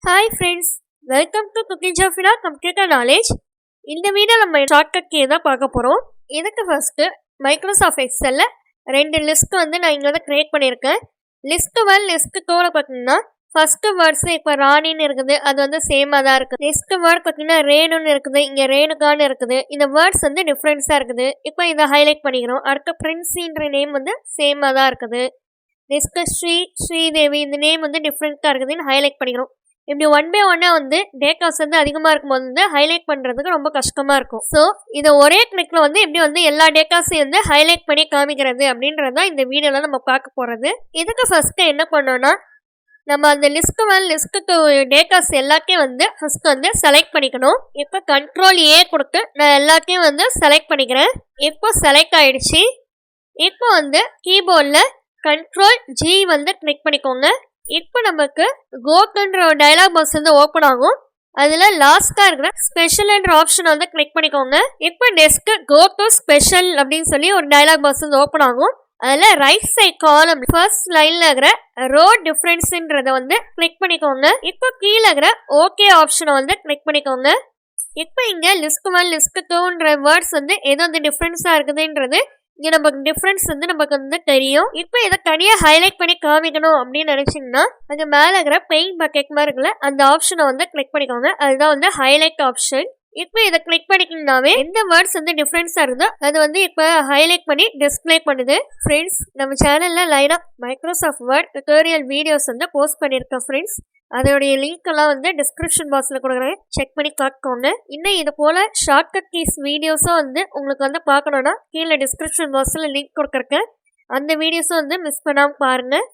Hi friends, welcome to Kutty Jofina English. இந்த video நம்ம shortcut key தான் பார்க்க போகிறோம். இதுக்கு ஃபஸ்ட்டு மைக்ரோசாஃப்ட் எக்ஸலில் ரெண்டு லிஸ்ட் நான் இங்கே கிரியேட் பண்ணியிருக்கேன். லிஸ்ட்டு 1 லிஸ்ட்டு 2ல் பார்த்தீங்கன்னா ஃபஸ்ட்டு வேர்ட்ஸ் இப்போ ராணின்னு இருக்குது, அது சேமாக தான் இருக்குது. நெக்ஸ்ட் வேர்ட் பார்த்தீங்கன்னா ரேணுன்னு இருக்குது, இங்கே ரேணுகான்னு இருக்குது. இந்த வேர்ட்ஸ் டிஃப்ரென்ஸாக இருக்குது. இப்போ இதை ஹைலைட் பண்ணிக்கிறோம். அடுத்த பிரின்ஸின்ற நேம் சேமாக தான் இருக்குது. நெக்ஸ்ட்டு ஸ்ரீதேவி, இந்த நேம் டிஃப்ரெண்ட்டாக இருக்குதுன்னு ஹைலைட் பண்ணிக்கிறோம். இப்படி 1 by 1 டேட்டாஸ் அதிகமாக இருக்கும்போது ஹைலைட் பண்ணுறதுக்கு ரொம்ப கஷ்டமாக இருக்கும். ஸோ இதை ஒரே கிளிக்கில் எப்படி எல்லா டேட்டாஸையும் ஹைலைட் பண்ணி காமிக்கிறது அப்படின்றதான் இந்த வீடியோவில் நம்ம பார்க்க போகிறது. இதுக்கு ஃபஸ்ட்டு என்ன பண்ணோன்னா, நம்ம அந்த லிஸ்ட்டு 1 லிஸ்ட்டு 2 டேட்டாஸ் எல்லாத்தையும் ஃபஸ்ட்டு செலக்ட் பண்ணிக்கணும். இப்போ Ctrl A கொடுத்து நான் எல்லாத்தையும் செலக்ட் பண்ணிக்கிறேன். இப்போ செலக்ட் ஆகிடுச்சு. இப்போ கீபோர்டில் Ctrl G கிளிக் பண்ணிக்கோங்க. இப்போ நமக்கு கோக்குன்ற ஒரு டயலாக் பாக்ஸ் ஓப்பன் ஆகும். அதில் லாஸ்ட்டாக இருக்கிற ஸ்பெஷல்ன்ற ஆப்ஷனை கிளிக் பண்ணிக்கோங்க. இப்போ டெஸ்க்கு கோ டு ஸ்பெஷல் அப்படின்னு சொல்லி ஒரு டயலாக் பாக்ஸ் ஓப்பன் ஆகும். அதில் ரைட் சைட் காலம் ஃபர்ஸ்ட் லைனில் இருக்கிற ரோ டிஃப்ரென்ஸுன்றதை கிளிக் பண்ணிக்கோங்க. இப்போ கீழே இருக்கிற ஓகே ஆப்ஷனை கிளிக் பண்ணிக்கோங்க. இப்போ இங்கே லிஸ்ட் 1 லிஸ்ட் 2ன்ற வேர்ட்ஸ் எது டிஃப்ரென்ஸாக இருக்குதுன்றது இங்கே நமக்கு டிஃப்ரென்ஸ் நமக்கு தெரியும். இப்போ இதை தனியாக ஹைலைட் பண்ணி காமிக்கணும் அப்படின்னு நினச்சிங்கன்னா அங்கே மேலே இருக்கிற பெயிண்ட் பக்கெட் மாதிரி இருக்குல்ல, அந்த ஆப்ஷனை கிளிக் பண்ணிக்கோங்க. அதுதான் ஹைலைட் ஆப்ஷன். இப்போ இதை கிளிக் பண்ணிக்கணும்னாவே எந்த வேர்ட்ஸ் டிஃப்ரென்ஸாக இருக்குதோ அது இப்போ ஹைலைட் பண்ணி டிஸ்பிளே பண்ணுது. ஃப்ரெண்ட்ஸ், நம்ம சேனலில் லைனாக Microsoft word tutorial videos post பண்ணியிருக்கேன் ஃப்ரெண்ட்ஸ். அதோடைய லிங்க் எல்லாம் டிஸ்கிரிப்ஷன் பாக்ஸில் கொடுக்குறேன், செக் பண்ணி பார்த்துக்கோங்க. இன்னும் இது போல் ஷார்ட்கட் கீஸ் வீடியோஸும் உங்களுக்கு பார்க்கணுன்னா கீழே டிஸ்கிரிப்ஷன் பாக்ஸில் லிங்க் கொடுக்குறேன். அந்த வீடியோஸும் மிஸ் பண்ணாமல் பாருங்கள்.